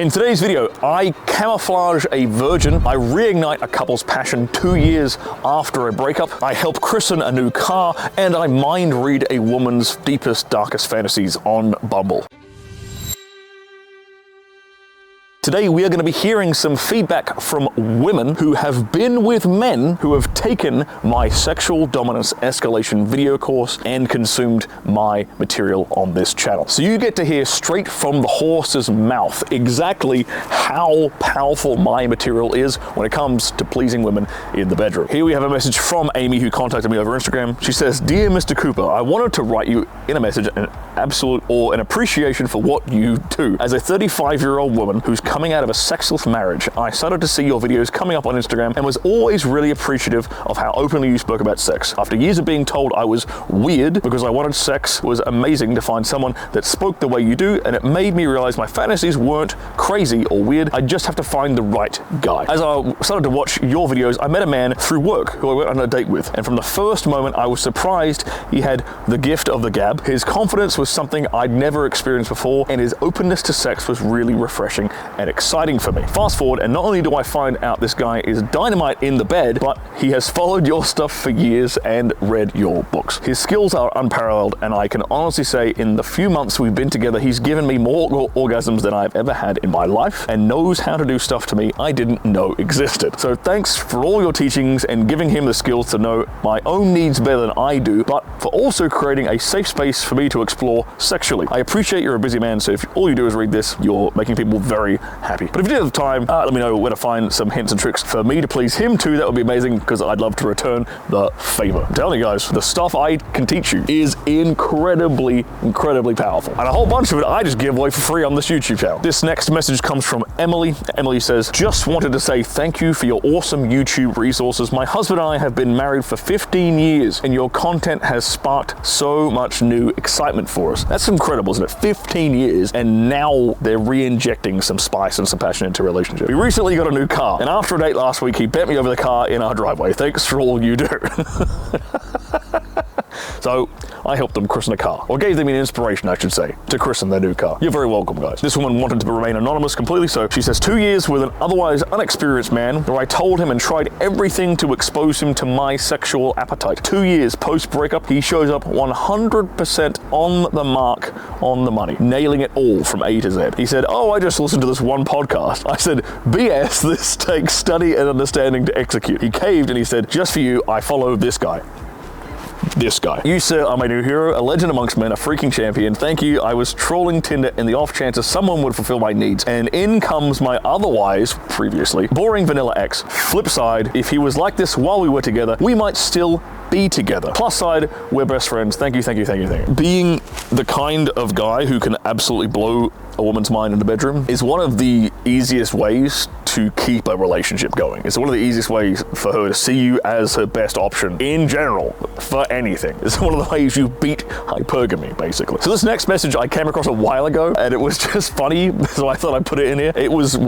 In today's video, I camouflage a virgin, I reignite a couple's passion 2 years after a breakup, I help christen a new car, and I mind read a woman's deepest, darkest fantasies on Bumble. Today we are going to be hearing some feedback from women who have been with men who have taken my sexual dominance escalation video course and consumed my material on this channel. So you get to hear straight from the horse's mouth exactly how powerful my material is when it comes to pleasing women in the bedroom. Here we have a message from Amy who contacted me over Instagram. She says, "Dear Mr. Cooper, I wanted to write you in a message an absolute awe and appreciation for what you do. As a 35-year-old woman who's coming out of a sexless marriage, I started to see your videos coming up on Instagram and was always really appreciative of how openly you spoke about sex. After years of being told I was weird because I wanted sex, it was amazing to find someone that spoke the way you do, and it made me realize my fantasies weren't crazy or weird. I just have to find the right guy. As I started to watch your videos, I met a man through work who I went on a date with, and from the first moment I was surprised he had the gift of the gab. His confidence was something I'd never experienced before, and his openness to sex was really refreshing and exciting for me. Fast forward, and not only do I find out this guy is dynamite in the bed, but he has followed your stuff for years and read your books. His skills are unparalleled, and I can honestly say in the few months we've been together, he's given me more orgasms than I've ever had in my life and knows how to do stuff to me I didn't know existed. So thanks for all your teachings and giving him the skills to know my own needs better than I do, but for also creating a safe space for me to explore sexually. I appreciate you're a busy man, so if all you do is read this, you're making people very happy. But if you do have time, let me know where to find some hints and tricks for me to please him too. That would be amazing, because I'd love to return the favor. I'm telling you guys, the stuff I can teach you is incredibly powerful. And a whole bunch of it I just give away for free on this YouTube channel. This next message comes from Emily. Emily says, "Just wanted to say thank you for your awesome YouTube resources. My husband and I have been married for 15 years, and your content has sparked so much new excitement for us." That's incredible, isn't it? 15 years, and now they're re-injecting some spice and some passion into a relationship. We recently got a new car, and after a date last week, he bent me over the car in our driveway. Thanks for all you do. So I helped them christen a car, or gave them an inspiration, I should say, to christen their new car. You're very welcome, guys. This woman wanted to remain anonymous completely, so she says, 2 years with an otherwise unexperienced man, where I told him and tried everything to expose him to my sexual appetite. 2 years post-breakup, he shows up 100% on the mark, on the money, nailing it all from A to Z. He said, "Oh, I just listened to this one podcast." I said, "BS, this takes study and understanding to execute." He caved and he said, "Just for you, I follow this guy. This guy. You, sir, are my new hero, a legend amongst men, a freaking champion. Thank you. I was trolling Tinder in the off chances someone would fulfill my needs, and in comes my otherwise, previously, boring vanilla ex. Flip side, if he was like this while we were together, we might still be together. Plus side, we're best friends. Thank you, thank you, thank you, thank you." Being the kind of guy who can absolutely blow a woman's mind in the bedroom is one of the easiest ways to keep a relationship going. It's one of the easiest ways for her to see you as her best option in general for anything. It's one of the ways you beat hypergamy, basically. So this next message I came across a while ago, and it was just funny, so I thought I'd put it in here. It was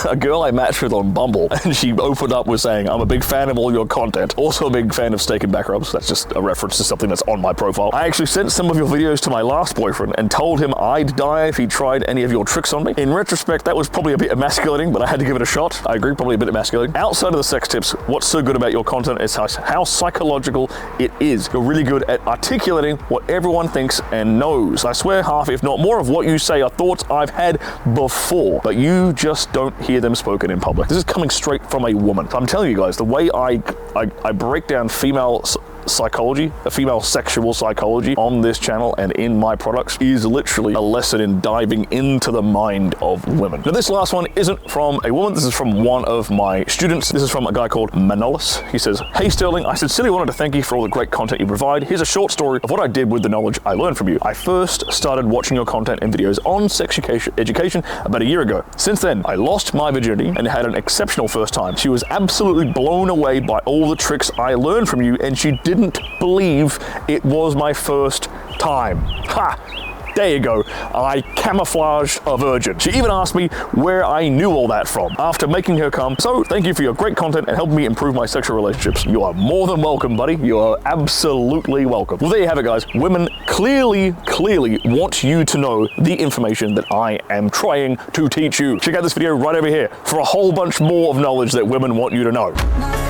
a girl I matched with on Bumble, and she opened up with saying, "I'm a big fan of all your content. Also a big fan of steak and back rubs." That's just a reference to something that's on my profile. "I actually sent some of your videos to my last boyfriend and told him I'd die if he tried any of your tricks on me. In retrospect, that was probably a bit emasculating, but I had to give it a shot." I agree, probably a bit emasculating. "Outside of the sex tips, what's so good about your content is how psychological it is. You're really good at articulating what everyone thinks and knows. I swear half, if not more, of what you say are thoughts I've had before, but you just don't hear them spoken in public." This is coming straight from a woman. So I'm telling you guys, the way I break down female psychology, a female sexual psychology on this channel and in my products is literally a lesson in diving into the mind of women. Now this last one isn't from a woman, this is from one of my students. This is from a guy called Manolis. He says, "Hey Sterling, I sincerely wanted to thank you for all the great content you provide. Here's a short story of what I did with the knowledge I learned from you. I first started watching your content and videos on sex education about a year ago. Since then, I lost my virginity and had an exceptional first time. She was absolutely blown away by all the tricks I learned from you, and she didn't believe it was my first time." Ha! There you go. I camouflaged a virgin. She even asked me where I knew all that from after making her come. So thank you for your great content and helping me improve my sexual relationships. You are more than welcome, buddy. You are absolutely welcome. Well, there you have it, guys. Women clearly want you to know the information that I am trying to teach you. Check out this video right over here for a whole bunch more of knowledge that women want you to know.